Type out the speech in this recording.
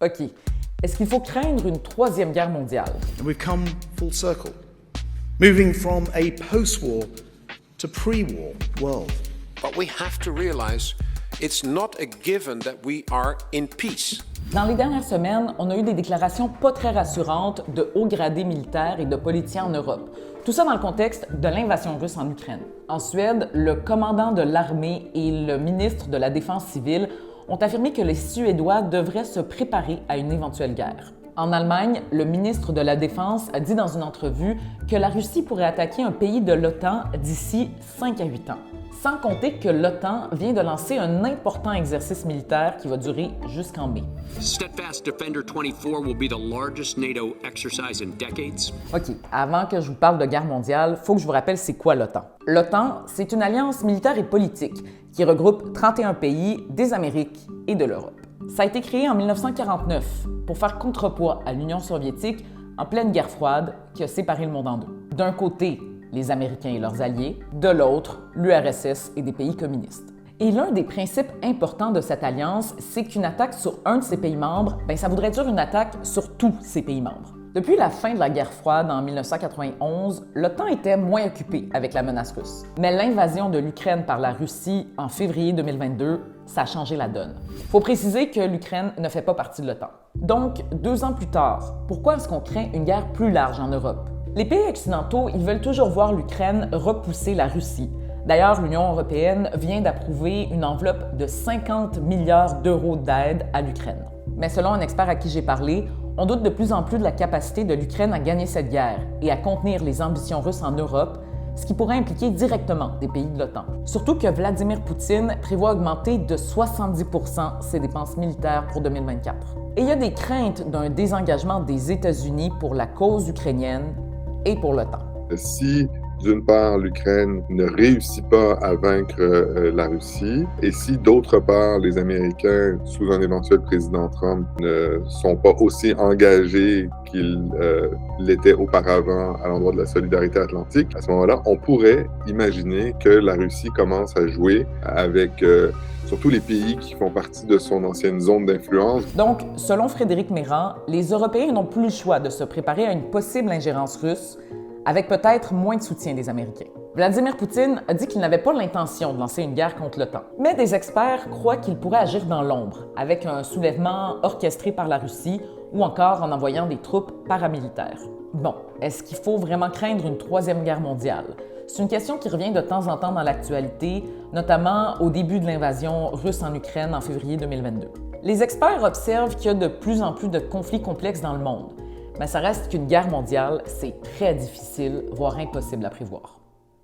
OK. Est-ce qu'il faut craindre une troisième guerre mondiale? And we've come full circle, moving from a post-war to pre-war world. But we have to realize it's not a given that we are in peace. Dans les dernières semaines, on a eu des déclarations pas très rassurantes de hauts gradés militaires et de politiciens en Europe. Tout ça dans le contexte de l'invasion russe en Ukraine. En Suède, le commandant de l'armée et le ministre de la Défense civile ont affirmé que les Suédois devraient se préparer à une éventuelle guerre. En Allemagne, le ministre de la Défense a dit dans une entrevue que la Russie pourrait attaquer un pays de l'OTAN d'ici 5 à 8 ans. Sans compter que l'OTAN vient de lancer un important exercice militaire qui va durer jusqu'en mai. Steadfast Defender 24 will be the largest NATO exercise in decades. OK, avant que je vous parle de guerre mondiale, il faut que je vous rappelle c'est quoi l'OTAN. L'OTAN, c'est une alliance militaire et politique qui regroupe 31 pays des Amériques et de l'Europe. Ça a été créé en 1949 pour faire contrepoids à l'Union soviétique en pleine guerre froide qui a séparé le monde en deux. D'un côté, les Américains et leurs alliés, de l'autre, l'URSS et des pays communistes. Et l'un des principes importants de cette alliance, c'est qu'une attaque sur un de ses pays membres, ça voudrait dire une attaque sur tous ses pays membres. Depuis la fin de la guerre froide en 1991, l'OTAN était moins occupée avec la menace russe. Mais l'invasion de l'Ukraine par la Russie en février 2022, ça a changé la donne. Il faut préciser que l'Ukraine ne fait pas partie de l'OTAN. Donc, 2 ans plus tard, pourquoi est-ce qu'on craint une guerre plus large en Europe? Les pays occidentaux, ils veulent toujours voir l'Ukraine repousser la Russie. D'ailleurs, l'Union européenne vient d'approuver une enveloppe de 50 milliards d'euros d'aide à l'Ukraine. Mais selon un expert à qui j'ai parlé, on doute de plus en plus de la capacité de l'Ukraine à gagner cette guerre et à contenir les ambitions russes en Europe, ce qui pourrait impliquer directement des pays de l'OTAN. Surtout que Vladimir Poutine prévoit augmenter de 70% ses dépenses militaires pour 2024. Et il y a des craintes d'un désengagement des États-Unis pour la cause ukrainienne et pour l'OTAN. Si, d'une part, l'Ukraine ne réussit pas à vaincre la Russie, et si, d'autre part, les Américains, sous un éventuel président Trump, ne sont pas aussi engagés qu'ils l'étaient auparavant à l'endroit de la solidarité atlantique, à ce moment-là, on pourrait imaginer que la Russie commence à jouer avec surtout les pays qui font partie de son ancienne zone d'influence. Donc, selon Frédéric Mérand, les Européens n'ont plus le choix de se préparer à une possible ingérence russe, avec peut-être moins de soutien des Américains. Vladimir Poutine a dit qu'il n'avait pas l'intention de lancer une guerre contre l'OTAN. Mais des experts croient qu'il pourrait agir dans l'ombre, avec un soulèvement orchestré par la Russie ou encore en envoyant des troupes paramilitaires. Bon, est-ce qu'il faut vraiment craindre une troisième guerre mondiale? C'est une question qui revient de temps en temps dans l'actualité, notamment au début de l'invasion russe en Ukraine en février 2022. Les experts observent qu'il y a de plus en plus de conflits complexes dans le monde, mais ça reste qu'une guerre mondiale, c'est très difficile, voire impossible à prévoir.